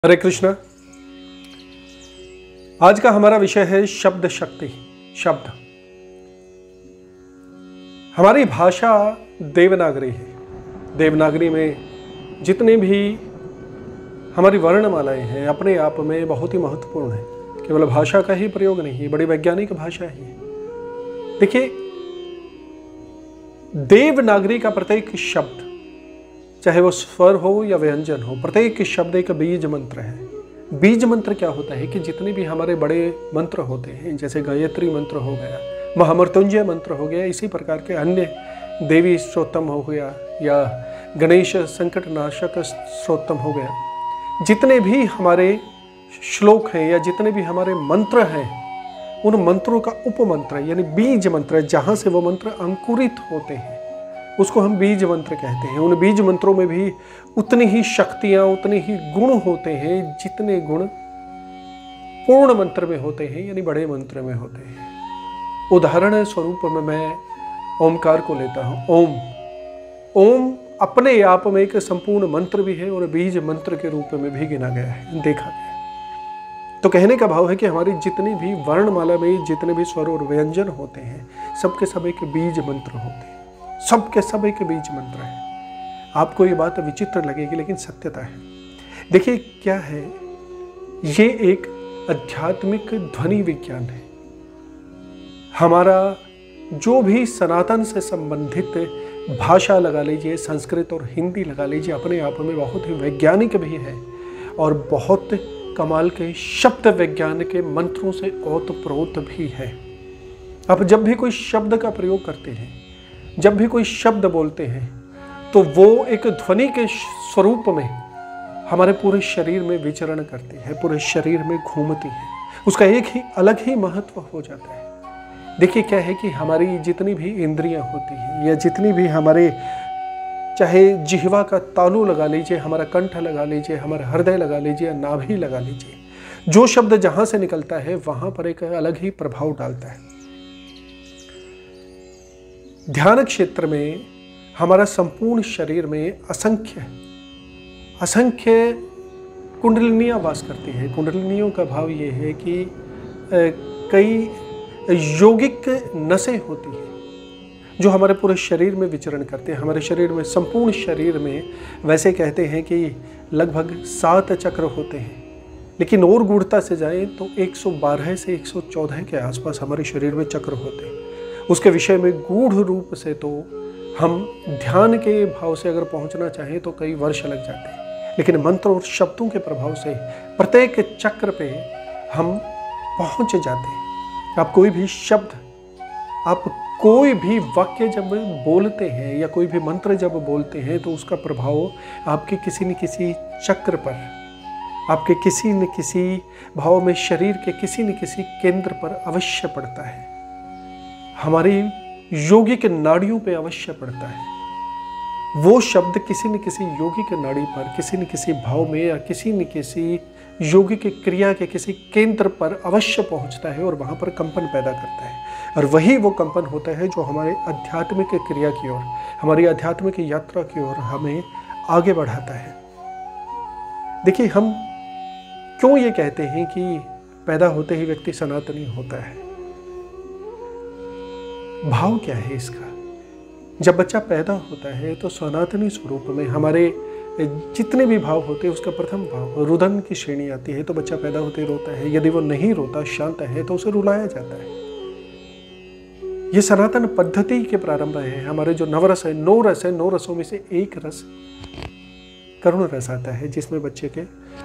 हरे कृष्णा। आज का हमारा विषय है शब्द शक्ति। शब्द। हमारी भाषा देवनागरी है। देवनागरी में जितने भी हमारी वर्णमालाएं हैं अपने आप में बहुत ही महत्वपूर्ण है। केवल भाषा का ही प्रयोग नहीं है, बड़ी वैज्ञानिक भाषा है। देखिए, देवनागरी का प्रत्येक शब्द, चाहे वो स्वर हो या व्यंजन हो, प्रत्येक शब्द एक बीज मंत्र है। बीज मंत्र क्या होता है कि जितने भी हमारे बड़े मंत्र होते हैं, जैसे गायत्री मंत्र हो गया, महामृत्युंजय मंत्र हो गया, इसी प्रकार के अन्य देवी स्तोत्रम हो गया या गणेश संकट नाशक स्तोत्रम हो गया, जितने भी हमारे श्लोक हैं या जितने भी हमारे मंत्र हैं, उन मंत्रों का उपमंत्र यानी बीज मंत्र, जहाँ से वो मंत्र अंकुरित होते हैं, उसको हम बीज मंत्र कहते हैं। उन बीज मंत्रों में भी उतनी ही शक्तियां, उतने ही गुण होते हैं जितने गुण पूर्ण मंत्र में होते हैं, यानी बड़े मंत्र में होते हैं। उदाहरण स्वरूप में मैं ओमकार को लेता हूं। ओम। ओम अपने आप में एक संपूर्ण मंत्र भी है और बीज मंत्र के रूप में भी गिना गया है, देखा गया। तो कहने का भाव है कि हमारी जितनी भी वर्णमाला में जितने भी स्वर और व्यंजन होते हैं, सबके सब एक बीज मंत्र होते हैं, सबके सब एक बीज मंत्र है। आपको ये बात विचित्र लगेगी, लेकिन सत्यता है। देखिए क्या है, ये एक आध्यात्मिक ध्वनि विज्ञान है। हमारा जो भी सनातन से संबंधित भाषा लगा लीजिए, संस्कृत और हिंदी लगा लीजिए, अपने आप में बहुत ही वैज्ञानिक भी है और बहुत कमाल के शब्द विज्ञान के मंत्रों से ओतप्रोत भी है। अब जब भी कोई शब्द का प्रयोग करते हैं, जब भी कोई शब्द बोलते हैं, तो वो एक ध्वनि के स्वरूप में हमारे पूरे शरीर में विचरण करती है, पूरे शरीर में घूमती है। उसका एक ही अलग ही महत्व हो जाता है। देखिए क्या है कि हमारी जितनी भी इंद्रियां होती हैं या जितनी भी हमारे, चाहे जिह्वा का तालू लगा लीजिए, हमारा कंठ लगा लीजिए, हमारा हृदय लगा लीजिए या नाभि लगा लीजिए, जो शब्द जहां से निकलता है वहां पर एक अलग ही प्रभाव डालता है। ध्यान क्षेत्र में हमारा संपूर्ण शरीर में असंख्य कुंडलिनियां वास करती है। कुंडलिनियों का भाव ये है कि कई योगिक नसें होती हैं जो हमारे पूरे शरीर में विचरण करते हैं। हमारे शरीर में, संपूर्ण शरीर में वैसे कहते हैं कि लगभग 7 चक्र होते हैं, लेकिन और गूढ़ता से जाएं तो 112 से 114 के आसपास हमारे शरीर में चक्र होते हैं। उसके विषय में गूढ़ रूप से तो हम ध्यान के भाव से अगर पहुंचना चाहें तो कई वर्ष लग जाते हैं, लेकिन मंत्र और शब्दों के प्रभाव से प्रत्येक चक्र पे हम पहुंच जाते हैं। आप कोई भी शब्द, आप कोई भी वाक्य जब बोलते हैं या कोई भी मंत्र जब बोलते हैं, तो उसका प्रभाव आपके किसी न किसी चक्र पर, आपके किसी न किसी भाव में, शरीर के किसी न किसी केंद्र पर अवश्य पड़ता है। हमारी योगी के नाड़ियों पे अवश्य पड़ता है। वो शब्द किसी न किसी योगी के नाड़ी पर, किसी न किसी भाव में या किसी न किसी योगी की क्रिया के किसी केंद्र पर अवश्य पहुंचता है और वहां पर कंपन पैदा करता है। और वही वो कंपन होता है जो हमारे आध्यात्मिक क्रिया की ओर, हमारी आध्यात्मिक यात्रा की ओर हमें आगे बढ़ाता है। देखिए, हम क्यों ये कहते हैं कि पैदा होते ही व्यक्ति सनातनी होता है? भाव क्या है इसका? जब बच्चा पैदा होता है तो सनातनी स्वरूप में हमारे जितने भी भाव होते हैं, उसका प्रथम भाव रुदन की श्रेणी आती है। तो बच्चा पैदा होते ही रोता है। यदि वो नहीं रोता, शांत है, तो उसे रुलाया जाता है। ये सनातन पद्धति के प्रारंभ है। हमारे जो नवरस है, 9 रस है, 9 रसों में से एक रस करुण रस आता है, जिसमें बच्चे के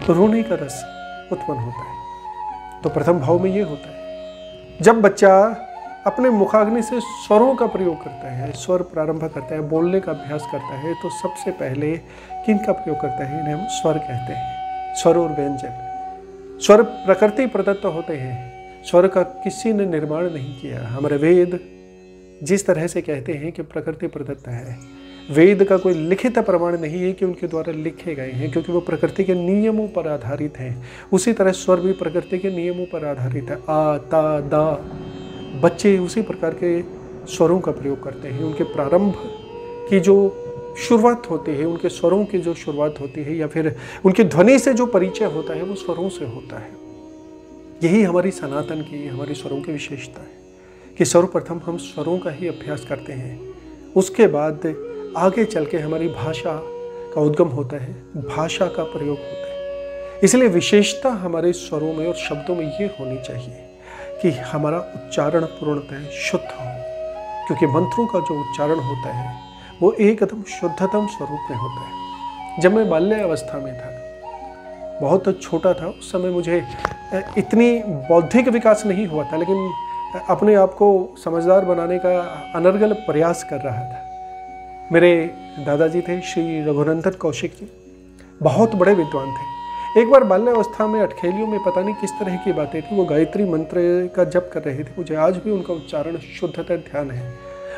रोने का रस उत्पन्न होता है। तो प्रथम भाव में ये होता है। जब बच्चा अपने मुखाग्नि से स्वरों का प्रयोग करता है, स्वर प्रारंभ करता है, बोलने का अभ्यास करता है, तो सबसे पहले किन का प्रयोग करता है? इन्हें हम स्वर कहते हैं। स्वर और व्यंजन। स्वर प्रकृति प्रदत्त होते हैं। स्वर का किसी ने निर्माण नहीं किया। हमारे वेद जिस तरह से कहते हैं कि प्रकृति प्रदत्त है, वेद का कोई लिखित प्रमाण नहीं है कि उनके द्वारा लिखे गए हैं, क्योंकि वो प्रकृति के नियमों पर आधारित हैं। उसी तरह स्वर भी प्रकृति के नियमों पर आधारित है। आ, ता, दा, बच्चे उसी प्रकार के स्वरों का प्रयोग करते हैं। उनके प्रारंभ की जो शुरुआत होती है, उनके स्वरों की जो शुरुआत होती है या फिर उनकी ध्वनि से जो परिचय होता है वो स्वरों से होता है। यही हमारी सनातन की, हमारी स्वरों की विशेषता है कि सर्वप्रथम हम स्वरों का ही अभ्यास करते हैं, उसके बाद आगे चल के हमारी भाषा का उद्गम होता है, भाषा का प्रयोग होता है। इसलिए विशेषता हमारे स्वरों में और शब्दों में ये होनी चाहिए कि हमारा उच्चारण पूर्णतः शुद्ध हो, क्योंकि मंत्रों का जो उच्चारण होता है वो एकदम शुद्धतम स्वरूप में होता है। जब मैं बाल्यावस्था में था, बहुत छोटा था, उस समय मुझे इतनी बौद्धिक विकास नहीं हुआ था, लेकिन अपने आप को समझदार बनाने का अनर्गल प्रयास कर रहा था। मेरे दादाजी थे श्री रघुनंदन कौशिक जी, बहुत बड़े विद्वान थे। एक बार बाल्यावस्था में अटखेलियों में पता नहीं किस तरह की बातें थी, वो गायत्री मंत्र का जप कर रहे थे। मुझे आज भी उनका उच्चारण शुद्धतः ध्यान है,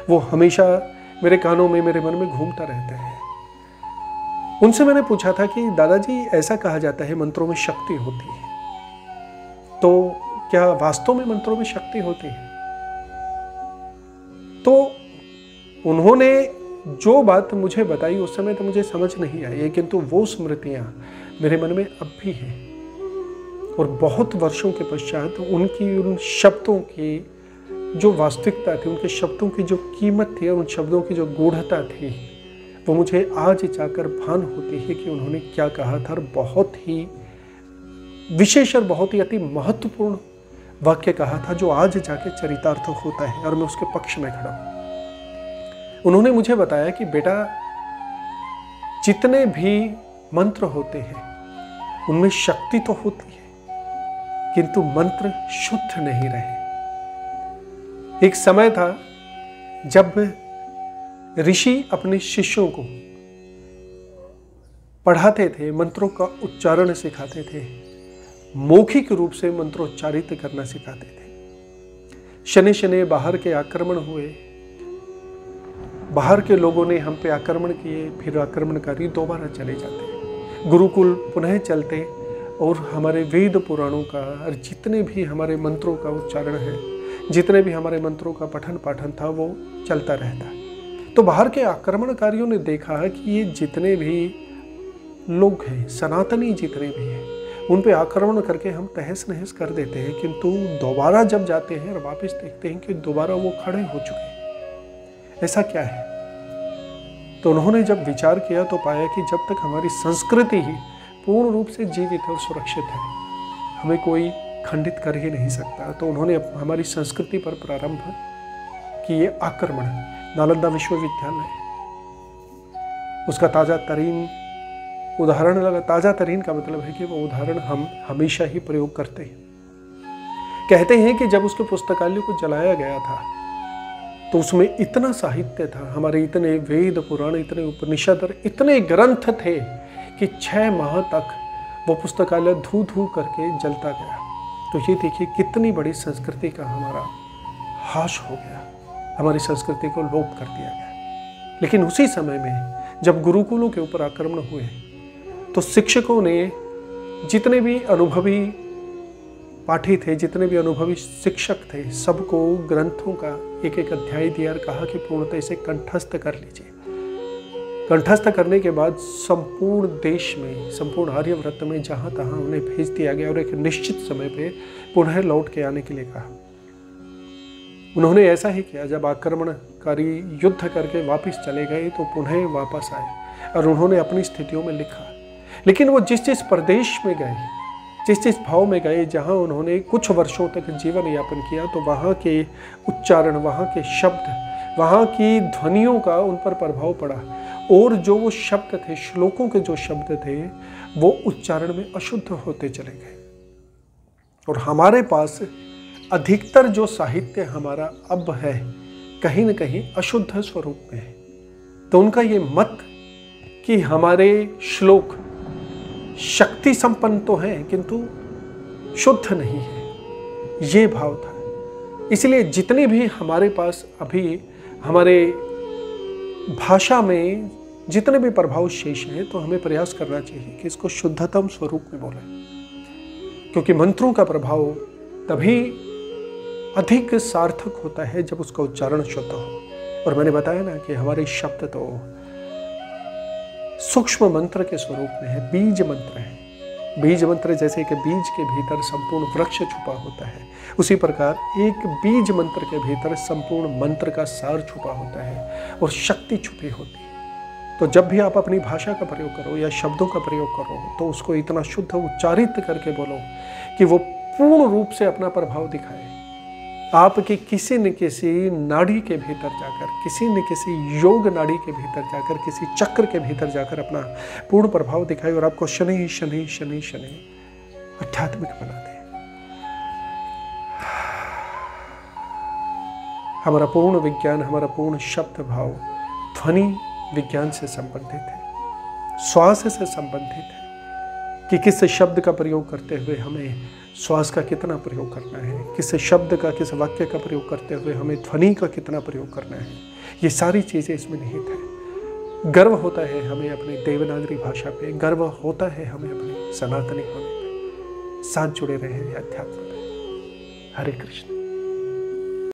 वो हमेशा मेरे कानों में, मेरे मन में घूमता रहता है। उनसे मैंने पूछा था कि दादाजी, ऐसा कहा जाता है मंत्रों में शक्ति होती है, तो क्या वास्तव में मंत्रों में शक्ति होती है? तो उन्होंने जो बात मुझे बताई उस समय तो मुझे समझ नहीं आई, किंतु वो स्मृतियां मेरे मन में अब भी हैं। और बहुत वर्षों के पश्चात उनकी उन शब्दों की जो वास्तविकता थी, उनके शब्दों की जो कीमत थी और उन शब्दों की जो गूढ़ता थी, वो मुझे आज जाकर भान होती है कि उन्होंने क्या कहा था। और बहुत ही विशेष और बहुत ही अति महत्वपूर्ण वाक्य कहा था, जो आज जाके चरितार्थ होता है और मैं उसके पक्ष में खड़ा हूं। उन्होंने मुझे बताया कि बेटा, जितने भी मंत्र होते हैं उनमें शक्ति तो होती है, किंतु मंत्र शुद्ध नहीं रहे। एक समय था जब ऋषि अपने शिष्यों को पढ़ाते थे, मंत्रों का उच्चारण सिखाते थे, मौखिक रूप से मंत्रोच्चारित करना सिखाते थे। शनि शनि बाहर के आक्रमण हुए, बाहर के लोगों ने हम पे आक्रमण किए, फिर आक्रमणकारी दोबारा चले जाते, गुरुकुल पुनः चलते और हमारे वेद पुराणों का और जितने भी हमारे मंत्रों का उच्चारण है, जितने भी हमारे मंत्रों का पठन पाठन था, वो चलता रहता। तो बाहर के आक्रमणकारियों ने देखा कि ये जितने भी लोग हैं, सनातनी जितने भी हैं, उन पे आक्रमण करके हम तहस नहस कर देते हैं, किंतु दोबारा जब जाते हैं और वापस देखते हैं कि दोबारा वो खड़े हो चुके हैं। ऐसा क्या है? तो उन्होंने जब विचार किया तो पाया कि जब तक हमारी संस्कृति ही पूर्ण रूप से जीवित और सुरक्षित है, हमें कोई खंडित कर ही नहीं सकता। तो उन्होंने हमारी संस्कृति पर प्रारंभ किए आक्रमण। नालंदा विश्वविद्यालय उसका ताज़ा तरीन उदाहरण लगा। ताज़ा तरीन का मतलब है कि वो उदाहरण हम हमेशा ही प्रयोग करते हैं। कहते हैं कि जब उसके पुस्तकालय को जलाया गया था तो उसमें इतना साहित्य था, हमारे इतने वेद पुराण, इतने उपनिषद और इतने ग्रंथ थे कि 6 माह तक वो पुस्तकालय धू धू करके जलता गया। तो ये देखिए कितनी बड़ी संस्कृति का हमारा हाश हो गया, हमारी संस्कृति को लोप कर दिया गया। लेकिन उसी समय में जब गुरुकुलों के ऊपर आक्रमण हुए तो शिक्षकों ने, जितने भी अनुभवी पाठी थे, जितने भी अनुभवी शिक्षक थे, सबको ग्रंथों का एक एक अध्याय दिया और कहा कि पूर्णतः इसे कंठस्थ कर लीजिए। कंठस्थ करने के बाद संपूर्ण देश में, संपूर्ण आर्यव्रत में जहाँ तहाँ उन्हें भेज दिया गया और एक निश्चित समय पे पुनः लौट के आने के लिए कहा। उन्होंने ऐसा ही किया। जब आक्रमणकारी युद्ध करके वापस चले गए तो पुनः वापस आए और उन्होंने अपनी स्थितियों में लिखा। लेकिन वो जिस जिस प्रदेश में गए, जिस जिस भाव में गए, जहाँ उन्होंने कुछ वर्षों तक जीवन यापन किया, तो वहाँ के उच्चारण, वहाँ के शब्द, वहाँ की ध्वनियों का उन पर प्रभाव पड़ा और जो वो शब्द थे, श्लोकों के जो शब्द थे, वो उच्चारण में अशुद्ध होते चले गए। और हमारे पास अधिकतर जो साहित्य हमारा अब है, कहीं न कहीं अशुद्ध स्वरूप में है। तो उनका ये मत कि हमारे श्लोक शक्ति संपन्न तो हैं किंतु शुद्ध नहीं है, ये भाव था। इसलिए जितने भी हमारे पास अभी हमारे भाषा में जितने भी प्रभाव शेष हैं, तो हमें प्रयास करना चाहिए कि इसको शुद्धतम स्वरूप में बोलें, क्योंकि मंत्रों का प्रभाव तभी अधिक सार्थक होता है जब उसका उच्चारण शुद्ध हो। और मैंने बताया ना कि हमारे शब्द तो सूक्ष्म मंत्र के स्वरूप में है, बीज मंत्र है। बीज मंत्र जैसे कि बीज के भीतर संपूर्ण वृक्ष छुपा होता है, उसी प्रकार एक बीज मंत्र के भीतर संपूर्ण मंत्र का सार छुपा होता है और शक्ति छुपी होती है। तो जब भी आप अपनी भाषा का प्रयोग करो या शब्दों का प्रयोग करो तो उसको इतना शुद्ध उच्चारित करके बोलो कि वो पूर्ण रूप से अपना प्रभाव दिखाए, आपकी किसी न किसी नाड़ी के भीतर जाकर, किसी न किसी योग नाड़ी के भीतर जाकर, किसी चक्र के भीतर जाकर अपना पूर्ण प्रभाव दिखाए और आपको शनि शनि शनि शनि आध्यात्मिक बना दे। हमारा पूर्ण विज्ञान, हमारा पूर्ण शब्द भाव ध्वनि विज्ञान से संबंधित है, श्वास से संबंधित है कि किस शब्द का प्रयोग करते हुए हमें श्वास का कितना प्रयोग करना है, किस शब्द का, किस वाक्य का प्रयोग करते हुए हमें ध्वनि का कितना प्रयोग करना है। ये सारी चीज़ें इसमें निहित है। गर्व होता है हमें अपनी देवनागरी भाषा पे, गर्व होता है हमें अपने सनातनी होने पे। साथ जुड़े रहे अध्यात्म में। हरे कृष्ण।